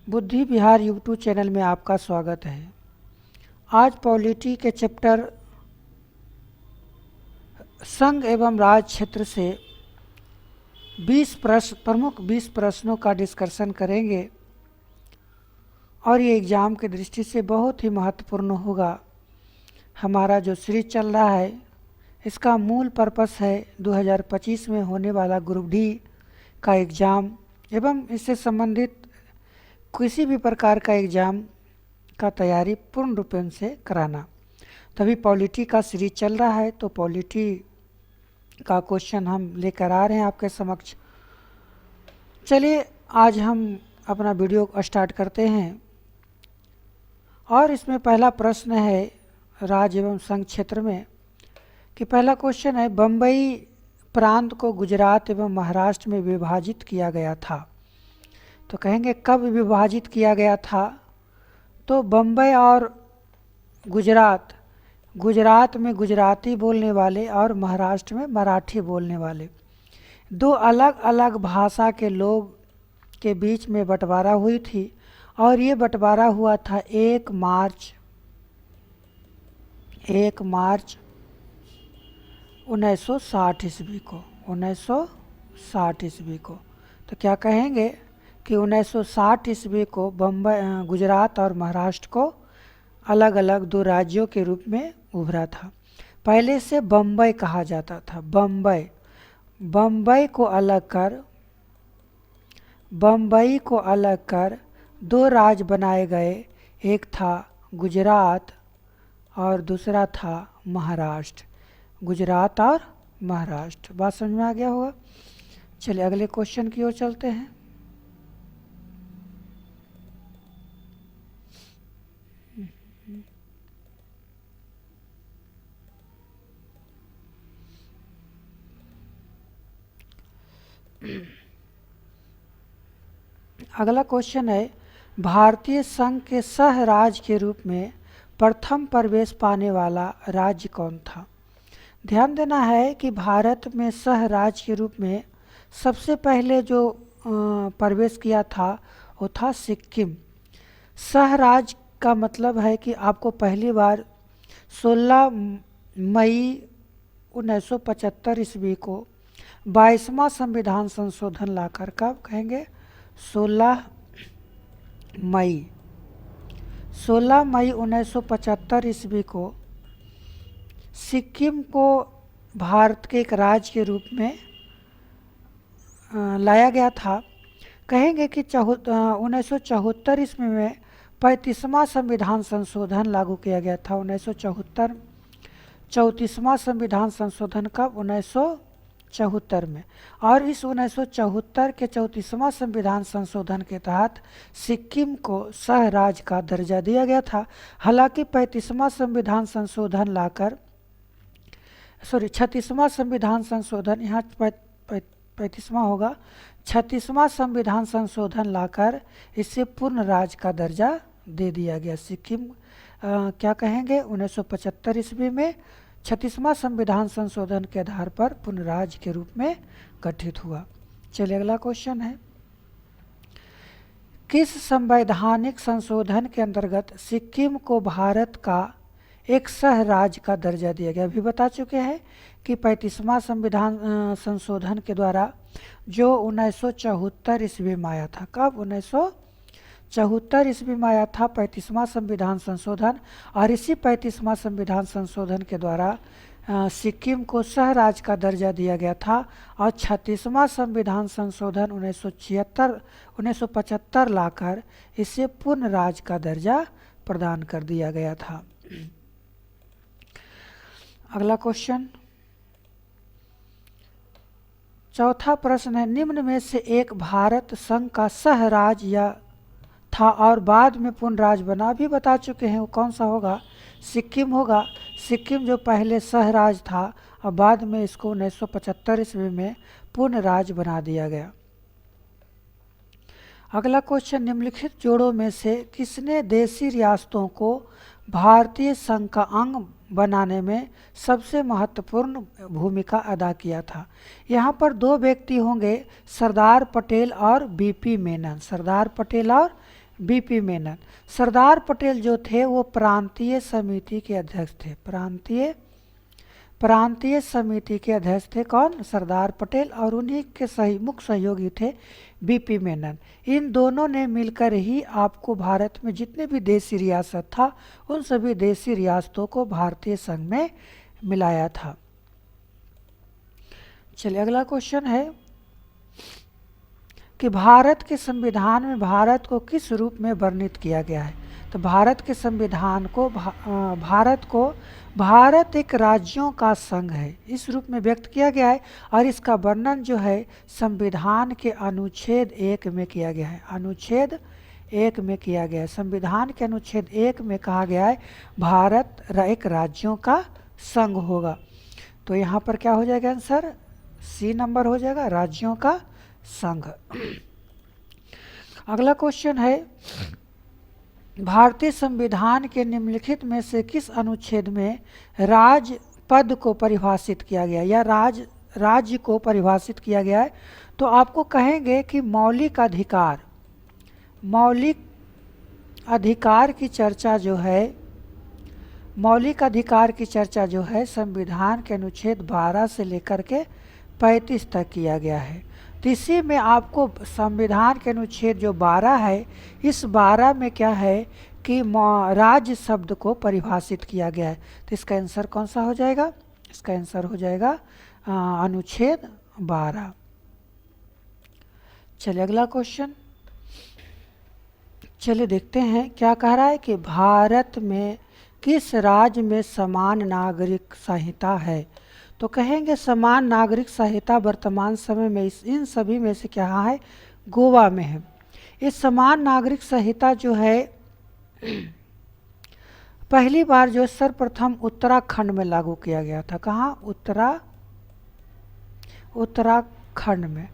बुद्धि विहार YouTube channel में आपका स्वागत है। आज पॉलिटी के चैप्टर संघ एवं राज्य क्षेत्र से 20 प्रमुख 20 प्रश्नों का डिस्कशन करेंगे और ये एग्ज़ाम की दृष्टि से बहुत ही महत्वपूर्ण होगा। हमारा जो सीरीज चल रहा है इसका मूल पर्पस है 2025 में होने वाला ग्रुप डी का एग्ज़ाम एवं इससे संबंधित किसी भी प्रकार का एग्ज़ाम का तैयारी पूर्ण रूपेण से कराना। तभी पॉलिटी का सीरीज चल रहा है, तो पॉलिटी का क्वेश्चन हम लेकर आ रहे हैं आपके समक्ष। चलिए आज हम अपना वीडियो स्टार्ट करते हैं और इसमें पहला प्रश्न है राज्य एवं संघ क्षेत्र में कि पहला क्वेश्चन है, बम्बई प्रांत को गुजरात एवं महाराष्ट्र में विभाजित किया गया था। तो कहेंगे कब विभाजित किया गया था? तो बम्बई और गुजरात में गुजराती बोलने वाले और महाराष्ट्र में मराठी बोलने वाले दो अलग अलग भाषा के लोग के बीच में बंटवारा हुई थी और ये बंटवारा हुआ था 1 मार्च 1960 ईस्वी को 1960 ईस्वी को। तो क्या कहेंगे कि 1960 ईस्वी को बम्बई गुजरात और महाराष्ट्र को अलग अलग दो राज्यों के रूप में उभरा था। पहले से बम्बई कहा जाता था। बम्बई को अलग कर दो राज्य बनाए गए, एक था गुजरात और दूसरा था महाराष्ट्र। गुजरात और महाराष्ट्र, बात समझ में आ गया होगा। चलिए अगले क्वेश्चन की ओर चलते हैं। अगला क्वेश्चन है, भारतीय संघ के सह राज्य के रूप में प्रथम प्रवेश पाने वाला राज्य कौन था? ध्यान देना है कि भारत में सह राज्य के रूप में सबसे पहले जो प्रवेश किया था वो था सिक्किम। सह राज्य का मतलब है कि आपको पहली बार 16 मई 1975 ईस्वी को 22वां संविधान संशोधन लाकर, कब कहेंगे? 16 मई 1975 ईस्वी को सिक्किम को भारत के एक राज्य के रूप में लाया गया था। कहेंगे कि 1974 ईस्वी में 35वां संविधान संशोधन लागू किया गया था। 1974 34वां संविधान संशोधन कब? 1974 में। और इस 1974 के 34वां संविधान संशोधन के तहत सिक्किम को सह राज्य का दर्जा दिया गया था। हालांकि 35वां संविधान संशोधन लाकर 36वां संविधान संशोधन, यहाँ 35वां होगा, 36वां संविधान संशोधन लाकर इसे पूर्ण राज्य का दर्जा दे दिया गया। सिक्किम क्या कहेंगे? 1975 ईस्वी में 36वां संविधान संशोधन के आधार पर पूर्ण राज्य के रूप में गठित हुआ। चलिए अगला क्वेश्चन है, किस संवैधानिक संशोधन के अंतर्गत सिक्किम को भारत का एक सह राज्य का दर्जा दिया गया? अभी बता चुके हैं कि 35वां संविधान संशोधन के द्वारा जो 1974 ईस्वी में आया था। कब? 1974 ईस्वी में आया था 35वां संविधान संशोधन, और इसी 35वां संविधान संशोधन के द्वारा सिक्किम को सह राज्य का दर्जा दिया गया था। और 36वां संविधान संशोधन 1975 लाकर इसे पूर्ण राज्य का दर्जा प्रदान कर दिया गया था। अगला क्वेश्चन, चौथा प्रश्न है, निम्न में से एक भारत संघ का सह राज्य या था और बाद में पूर्ण राज्य बना। भी बता चुके हैं वो कौन सा होगा? सिक्किम होगा। सिक्किम जो पहले सह राज्य था और बाद में इसको 1975 ईस्वी में पूर्ण राज्य बना दिया गया। अगला क्वेश्चन, निम्नलिखित जोड़ों में से किसने देशी रियासतों को भारतीय संघ का अंग बनाने में सबसे महत्वपूर्ण भूमिका अदा किया था? यहाँ पर दो व्यक्ति होंगे, सरदार पटेल और बीपी मेनन। सरदार पटेल और बीपी मेनन। सरदार पटेल जो थे वो प्रांतीय समिति के अध्यक्ष थे। प्रांतीय समिति के अध्यक्ष थे कौन? सरदार पटेल। और उन्हीं के मुख्य सहयोगी थे बीपी मेनन। इन दोनों ने मिलकर ही आपको भारत में जितने भी देशी रियासत था उन सभी देशी रियासतों को भारतीय संघ में मिलाया था। चलिए अगला क्वेश्चन है कि भारत के संविधान में भारत को किस रूप में वर्णित किया गया है? तो भारत के संविधान को भारत एक राज्यों का संघ है इस रूप में व्यक्त किया गया है। और इसका वर्णन जो है संविधान के अनुच्छेद 1 में किया गया है। अनुच्छेद 1 में किया गया है। संविधान के अनुच्छेद 1 में कहा गया है भारत एक राज्यों का संघ होगा। तो यहाँ पर क्या हो जाएगा आंसर? सी नंबर हो जाएगा, राज्यों का संघ। अगला क्वेश्चन है भारतीय संविधान के निम्नलिखित में से किस अनुच्छेद में राज पद को परिभाषित किया गया या राज्य को परिभाषित किया गया है? तो आपको कहेंगे कि मौलिक अधिकार की चर्चा जो है संविधान के अनुच्छेद 12 से लेकर के 35 तक किया गया है। तो इसी में आपको संविधान के अनुच्छेद जो 12 है इस 12 में क्या है कि राज्य शब्द को परिभाषित किया गया है। तो इसका आंसर कौन सा हो जाएगा? इसका आंसर हो जाएगा अनुच्छेद 12। चलिए अगला क्वेश्चन, चलिए देखते हैं क्या कह रहा है कि भारत में किस राज्य में समान नागरिक संहिता है? तो कहेंगे समान नागरिक संहिता वर्तमान समय में इन सभी में से क्या है? गोवा में है। इस समान नागरिक संहिता जो है पहली बार जो सर्वप्रथम उत्तराखंड में लागू किया गया था। कहाँ? उत्तराखंड में।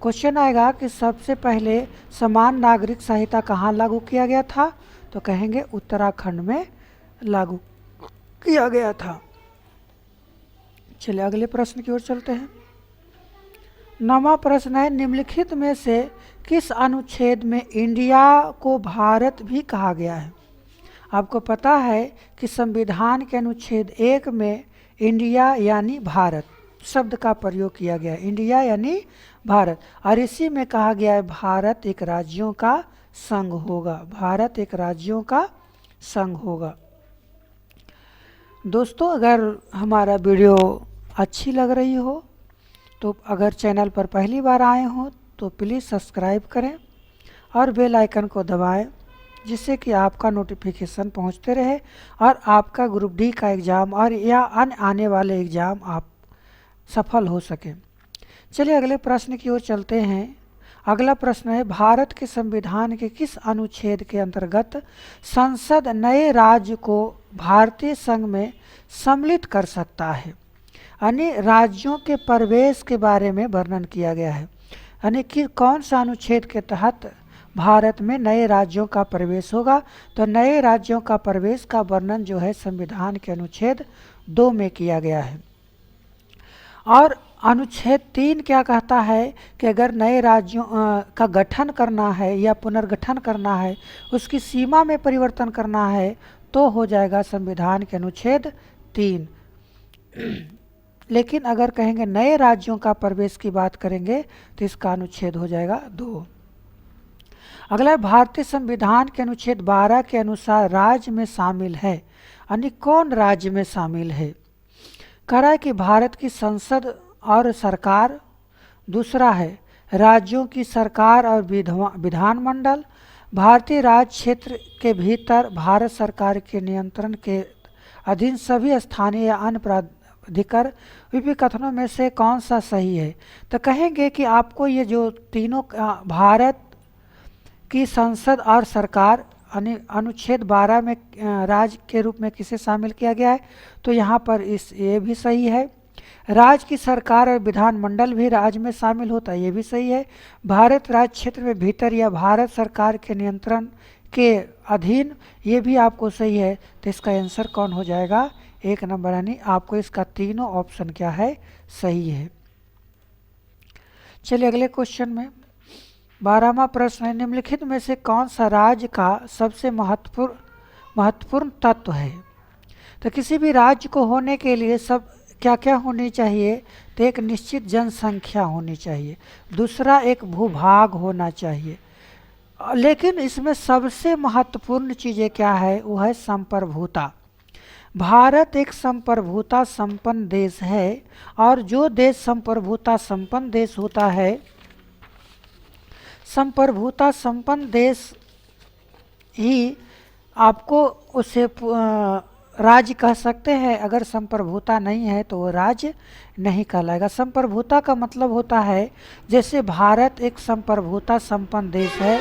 क्वेश्चन आएगा कि सबसे पहले समान नागरिक संहिता कहाँ लागू किया गया था? तो कहेंगे उत्तराखंड में लागू किया गया था। चलिए अगले प्रश्न की ओर चलते हैं। 9वां प्रश्न है निम्नलिखित में से किस अनुच्छेद में इंडिया को भारत भी कहा गया है? आपको पता है कि संविधान के अनुच्छेद 1 में इंडिया यानी भारत शब्द का प्रयोग किया गया है। इंडिया यानी भारत। और इसी में कहा गया है भारत एक राज्यों का संघ होगा। भारत एक राज्यों का संघ होगा। दोस्तों अगर हमारा वीडियो अच्छी लग रही हो तो अगर चैनल पर पहली बार आए हो तो प्लीज़ सब्सक्राइब करें और बेल आइकन को दबाएं जिससे कि आपका नोटिफिकेशन पहुंचते रहे और आपका ग्रुप डी का एग्ज़ाम और या अन्य आने वाले एग्ज़ाम आप सफल हो सके। चलिए अगले प्रश्न की ओर चलते हैं। अगला प्रश्न है भारत के संविधान के किस अनुच्छेद के अंतर्गत संसद नए राज्य को भारतीय संघ में सम्मिलित कर सकता है? यानी राज्यों के प्रवेश के बारे में वर्णन किया गया है। यानी कि कौन सा अनुच्छेद के तहत भारत में नए राज्यों का प्रवेश होगा? तो नए राज्यों का प्रवेश का वर्णन जो है संविधान के अनुच्छेद 2 में किया गया है। और अनुच्छेद 3 क्या कहता है कि अगर नए राज्यों का गठन करना है या पुनर्गठन करना है, उसकी सीमा में परिवर्तन करना है तो हो जाएगा संविधान के अनुच्छेद 3। लेकिन अगर कहेंगे नए राज्यों का प्रवेश की बात करेंगे तो इसका अनुच्छेद हो जाएगा 2। अगला भारतीय संविधान के अनुच्छेद 12 के अनुसार राज्य में शामिल है। यानी कौन राज्य में शामिल है? कह रहा है कि भारत की संसद और सरकार, दूसरा है राज्यों की सरकार और विधानमंडल, भारतीय राज्य क्षेत्र के भीतर भारत सरकार के नियंत्रण के अधीन सभी स्थानीय या अन्य प्राधिकार। विकथनों में से कौन सा सही है? तो कहेंगे कि आपको ये जो तीनों भारत की संसद और सरकार अनुच्छेद 12 में राज्य के रूप में किसे शामिल किया गया है? तो यहाँ पर ये भी सही है। राज्य की सरकार और विधानमंडल भी राज्य में शामिल होता है, ये भी सही है। भारत राज्य क्षेत्र में भीतर या भारत सरकार के नियंत्रण के अधीन, ये भी आपको सही है। तो इसका आंसर कौन हो जाएगा? 1 नंबर। यानी आपको इसका तीनों ऑप्शन क्या है? सही है। चलिए अगले क्वेश्चन में 12वां प्रश्न है, निम्नलिखित में से कौन सा राज्य का सबसे महत्वपूर्ण तत्व है? तो किसी भी राज्य को होने के लिए सब क्या क्या होनी चाहिए? तो एक निश्चित जनसंख्या होनी चाहिए, दूसरा एक भूभाग होना चाहिए, लेकिन इसमें सबसे महत्वपूर्ण चीज़ें क्या है? वो है संप्रभुता। भारत एक संप्रभुता संपन्न देश है, और जो देश संप्रभुता संपन्न देश होता है, संप्रभुता संपन्न देश ही आपको उसे राज्य कह सकते हैं। अगर संप्रभुता नहीं है तो वो राज्य नहीं कहलाएगा। संप्रभुता का मतलब होता है, जैसे भारत एक संप्रभुता संपन्न देश है,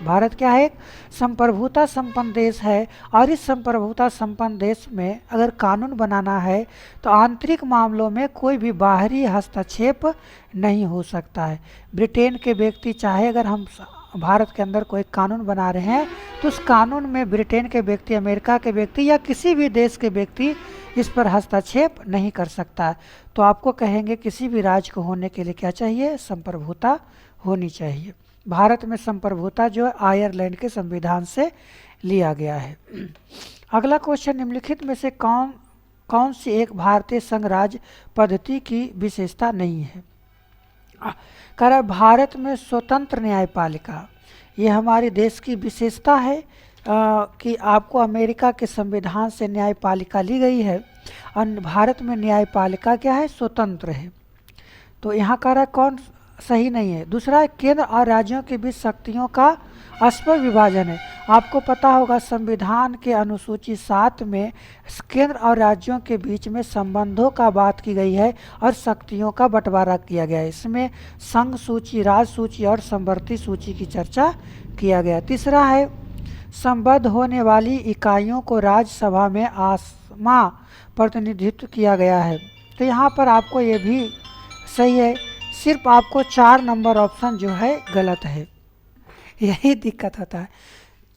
भारत क्या है? एक संप्रभुता संपन्न देश है, और इस संप्रभुता संपन्न देश में अगर कानून बनाना है तो आंतरिक मामलों में कोई भी बाहरी हस्तक्षेप नहीं हो सकता है। ब्रिटेन के व्यक्ति चाहे, अगर हम भारत के अंदर कोई कानून बना रहे हैं तो उस कानून में ब्रिटेन के व्यक्ति, अमेरिका के व्यक्ति या किसी भी देश के व्यक्ति इस पर हस्तक्षेप नहीं कर सकता है। तो आपको कहेंगे किसी भी राज्य को होने के लिए क्या चाहिए? संप्रभुता होनी चाहिए। भारत में संप्रभुता जो है आयरलैंड के संविधान से लिया गया है। अगला क्वेश्चन, निम्नलिखित में से कौन सी एक भारतीय संघ राज्य पद्धति की विशेषता नहीं है? कह रहा है भारत में स्वतंत्र न्यायपालिका, ये हमारे देश की विशेषता है कि आपको अमेरिका के संविधान से न्यायपालिका ली गई है, और भारत में न्यायपालिका क्या है? स्वतंत्र है। तो यहाँ कह रहा है कौन सही नहीं है? दूसरा है केंद्र और राज्यों के बीच शक्तियों का स्पष्ट विभाजन है। आपको पता होगा संविधान के अनुसूची 7 में केंद्र और राज्यों के बीच में संबंधों का बात की गई है और शक्तियों का बंटवारा किया गया है। इसमें संघ सूची, राज सूची और समवर्ती सूची की चर्चा किया गया। तीसरा है संबद्ध होने वाली इकाइयों को राज्यसभा में आसमा प्रतिनिधित्व किया गया है। तो यहाँ पर आपको ये भी सही है, सिर्फ आपको 4 नंबर ऑप्शन जो है गलत है, यही दिक्कत होता है।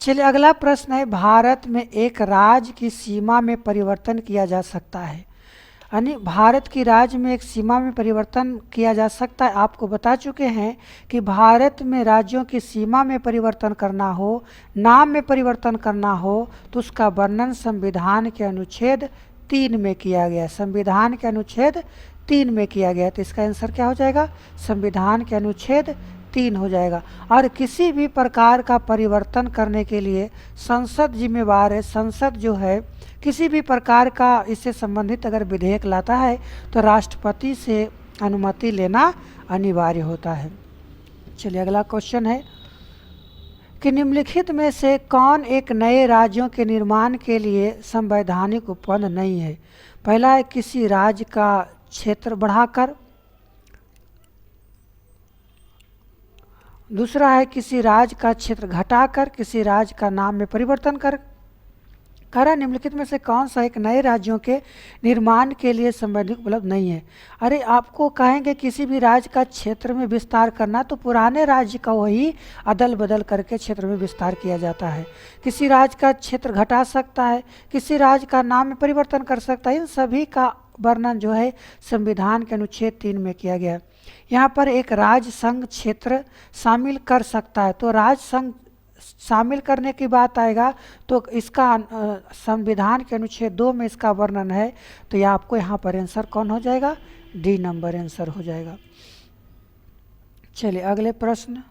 चलिए अगला प्रश्न है, भारत में एक राज्य की सीमा में परिवर्तन किया जा सकता है? यानी भारत की राज्य में एक सीमा में परिवर्तन किया जा सकता है। आपको बता चुके हैं कि भारत में राज्यों की सीमा में परिवर्तन करना हो, नाम में परिवर्तन करना हो, तो उसका वर्णन संविधान के अनुच्छेद 3 में किया गया। संविधान के अनुच्छेद 3 में किया गया, तो इसका आंसर क्या हो जाएगा? संविधान के अनुच्छेद 3 हो जाएगा। और किसी भी प्रकार का परिवर्तन करने के लिए संसद जिम्मेवार है। संसद जो है किसी भी प्रकार का इससे संबंधित अगर विधेयक लाता है तो राष्ट्रपति से अनुमति लेना अनिवार्य होता है। चलिए अगला क्वेश्चन है कि निम्नलिखित में से कौन एक नए राज्यों के निर्माण के लिए संवैधानिक उपबंध नहीं है? पहला है किसी राज्य का क्षेत्र बढ़ाकर, दूसरा है किसी राज्य का क्षेत्र घटाकर किसी राज्य का नाम में परिवर्तन कर। निम्नलिखित में से कौन सा एक नए राज्यों के निर्माण के लिए संवैधानिक उपलब्ध नहीं है? अरे आपको कहेंगे किसी भी राज्य का क्षेत्र में विस्तार करना, तो पुराने राज्य का वही अदल बदल करके क्षेत्र में विस्तार किया जाता है। किसी राज्य का क्षेत्र घटा सकता है, किसी राज्य का नाम में परिवर्तन कर सकता है। इन सभी का वर्णन जो है संविधान के अनुच्छेद 3 में किया गया है। यहाँ पर एक राज्य संघ क्षेत्र शामिल कर सकता है, तो राज्य संघ शामिल करने की बात आएगा तो इसका संविधान के अनुच्छेद 2 में इसका वर्णन है। तो यह आपको यहाँ पर आंसर कौन हो जाएगा? डी नंबर आंसर हो जाएगा। चलिए अगले प्रश्न,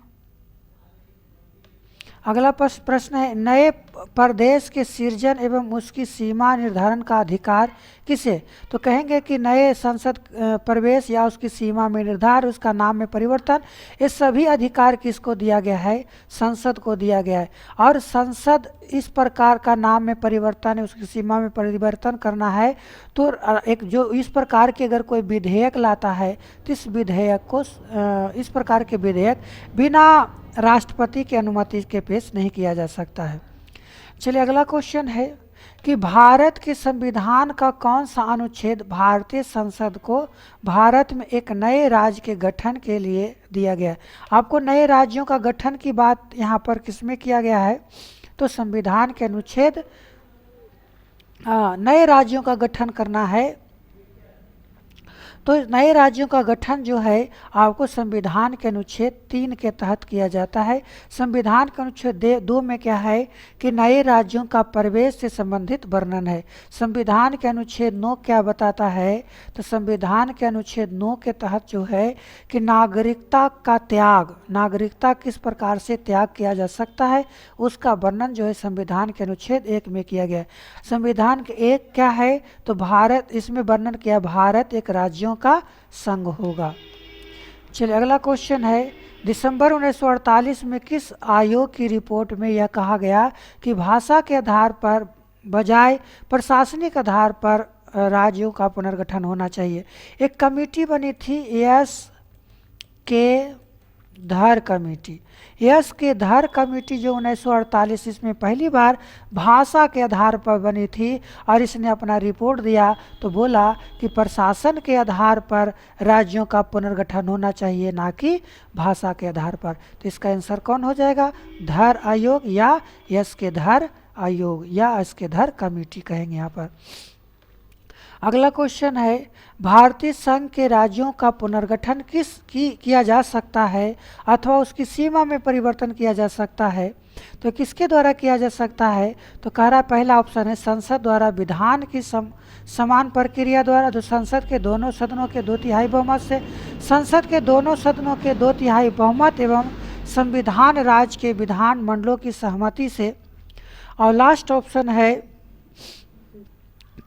अगला प्रश्न है, नए प्रदेश के सृजन एवं उसकी सीमा निर्धारण का अधिकार किसे? तो कहेंगे कि नए संसद प्रवेश या उसकी सीमा में निर्धारण, उसका नाम में परिवर्तन, ये सभी अधिकार किसको दिया गया है? संसद को दिया गया है। और संसद इस प्रकार का नाम में परिवर्तन, उसकी सीमा में परिवर्तन करना है तो एक जो इस प्रकार के अगर कोई विधेयक लाता है तो इस विधेयक को इस प्रकार के विधेयक बिना राष्ट्रपति की अनुमति के पेश नहीं किया जा सकता है। चलिए अगला क्वेश्चन है कि भारत के संविधान का कौन सा अनुच्छेद भारतीय संसद को भारत में एक नए राज्य के गठन के लिए दिया गया है? आपको नए राज्यों का गठन की बात यहाँ पर किसमें किया गया है? तो संविधान के अनुच्छेद नए राज्यों का गठन करना है तो नए राज्यों का गठन जो है आपको संविधान के अनुच्छेद 3 के तहत किया जाता है। संविधान के अनुच्छेद 2 में क्या है कि नए राज्यों का प्रवेश से संबंधित वर्णन है। संविधान के अनुच्छेद 9 क्या बताता है, तो संविधान के अनुच्छेद 9 के तहत जो है कि नागरिकता का त्याग, नागरिकता किस प्रकार से त्याग किया जा सकता है उसका वर्णन जो है संविधान के अनुच्छेद 1 में किया गया है। संविधान के 1 क्या है, तो भारत, इसमें वर्णन किया भारत एक राज्यों का संघ होगा। चलिए अगला क्वेश्चन है, दिसंबर 1948 में किस आयोग की रिपोर्ट में यह कहा गया कि भाषा के आधार पर बजाय प्रशासनिक आधार पर राज्यों का पुनर्गठन होना चाहिए। एक कमेटी बनी थी, एस के धर कमेटी। यस के धर कमेटी जो 1948 इसमें पहली बार भाषा के आधार पर बनी थी और इसने अपना रिपोर्ट दिया तो बोला कि प्रशासन के आधार पर राज्यों का पुनर्गठन होना चाहिए, ना कि भाषा के आधार पर। तो इसका आंसर कौन हो जाएगा, धर आयोग या यस के धर आयोग या इसके धर कमेटी कहेंगे यहाँ पर। अगला क्वेश्चन है, भारतीय संघ के राज्यों का पुनर्गठन किया जा सकता है अथवा उसकी सीमा में परिवर्तन किया जा सकता है, तो किसके द्वारा किया जा सकता है, तो कह रहा पहला ऑप्शन है संसद द्वारा विधान की समान प्रक्रिया द्वारा, तो संसद के दोनों सदनों के 2/3 बहुमत से, संसद के दोनों सदनों के 2/3 बहुमत एवं संविधान राज्य के विधान मंडलों की सहमति से, और लास्ट ऑप्शन है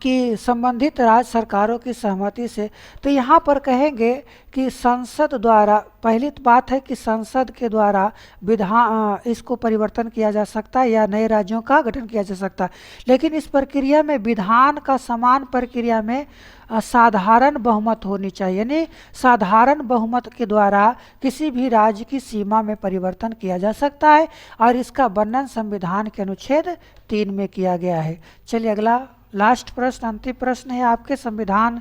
कि संबंधित राज्य सरकारों की सहमति से। तो यहाँ पर कहेंगे कि संसद द्वारा, पहली बात है कि संसद के द्वारा विधान इसको परिवर्तन किया जा सकता है या नए राज्यों का गठन किया जा सकता है, लेकिन इस प्रक्रिया में विधान का समान प्रक्रिया में साधारण बहुमत होनी चाहिए, यानी साधारण बहुमत के द्वारा किसी भी राज्य की सीमा में परिवर्तन किया जा सकता है और इसका वर्णन संविधान के अनुच्छेद 3 में किया गया है। चलिए अगला लास्ट प्रश्न, अंतिम प्रश्न है आपके संविधान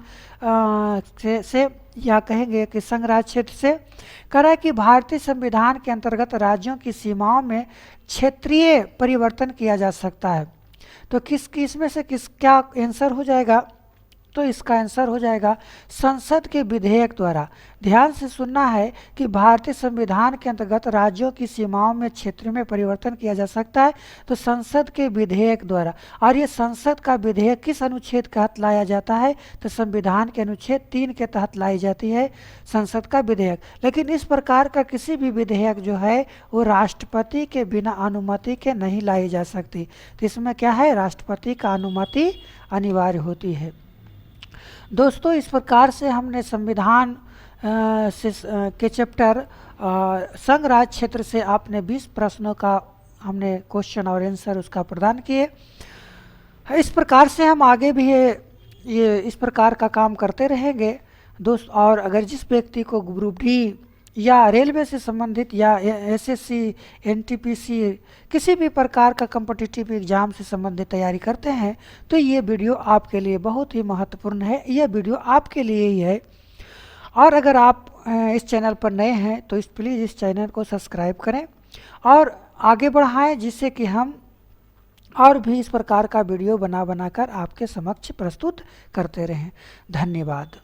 से या कहेंगे कि संघ राज्य क्षेत्र से। कह रहा है कि भारतीय संविधान के अंतर्गत राज्यों की सीमाओं में क्षेत्रीय परिवर्तन किया जा सकता है, तो किस में से क्या आंसर हो जाएगा, तो इसका आंसर हो जाएगा संसद के विधेयक द्वारा। ध्यान से सुनना है कि भारतीय संविधान के अंतर्गत राज्यों की सीमाओं में क्षेत्र में परिवर्तन किया जा सकता है तो संसद के विधेयक द्वारा। और ये संसद का विधेयक किस अनुच्छेद के तहत लाया जाता है, तो संविधान के अनुच्छेद 3 के तहत लाई जाती है संसद का विधेयक। लेकिन इस प्रकार का किसी भी विधेयक जो है वो राष्ट्रपति के बिना अनुमति के नहीं लाई जा सकती, तो इसमें क्या है, राष्ट्रपति का अनुमति अनिवार्य होती है। दोस्तों इस प्रकार से हमने संविधान के चैप्टर संघ राज्य क्षेत्र से आपने 20 प्रश्नों का हमने क्वेश्चन और आंसर उसका प्रदान किए। इस प्रकार से हम आगे भी ये इस प्रकार का काम करते रहेंगे दोस्त। और अगर जिस व्यक्ति को ग्रुप डी या रेलवे से संबंधित या एसएससी, एनटीपीसी किसी भी प्रकार का कॉम्पिटिटिव एग्जाम से संबंधित तैयारी करते हैं तो ये वीडियो आपके लिए बहुत ही महत्वपूर्ण है, यह वीडियो आपके लिए ही है। और अगर आप इस चैनल पर नए हैं तो प्लीज़ इस चैनल को सब्सक्राइब करें और आगे बढ़ाएं, जिससे कि हम और भी इस प्रकार का वीडियो बनाकर आपके समक्ष प्रस्तुत करते रहें। धन्यवाद।